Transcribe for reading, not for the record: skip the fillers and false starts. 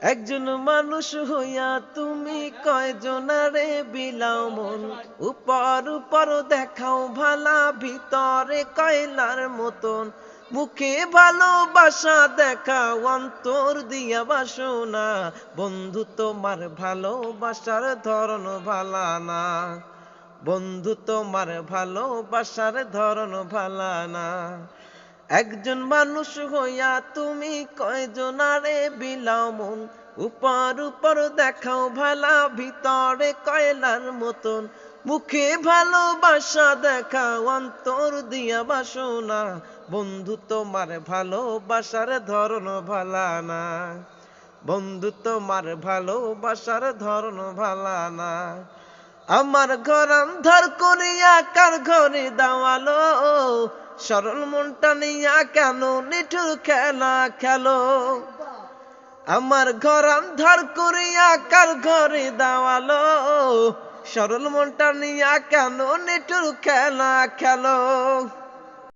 একজন মানুষ হইয়া তুমি কয়জনারে বিলাও মন, উপর উপর দেখাও ভালা, ভিতরে কয়লার মতন। মুখে ভালোবাসা দেখাও, অন্তর দিয়া বাসনা। বন্ধু তোমার ভালোবাসার ধরন ভালা না, বন্ধু তোমার ভালোবাসার ধরন ভালা না। একজন মানুষ হইয়া তুমি কয়জনারে বিলাও মন, উপর উপর দেখাও ভালা, ভিতরে কয়লার মতন। মুখে ভালোবাসা দেখাও, অন্তর দিয়া বাসনা। বন্ধু তোমার ভালোবাসার ধরন ভালা না, বন্ধু তোমার ভালোবাসার ধরন ভালা না। আমার ঘর আন্ধার করিয়া কার ঘরে দাওয়ালো, সরল মনটা নিয়া কেন নিঠুর খেলা খেলো। আমার ঘর আন্ধার করিয়া কার ঘরে দাওয়ালো, সরল মনটা নিয়া কেন নিঠুর খেলা খেলো।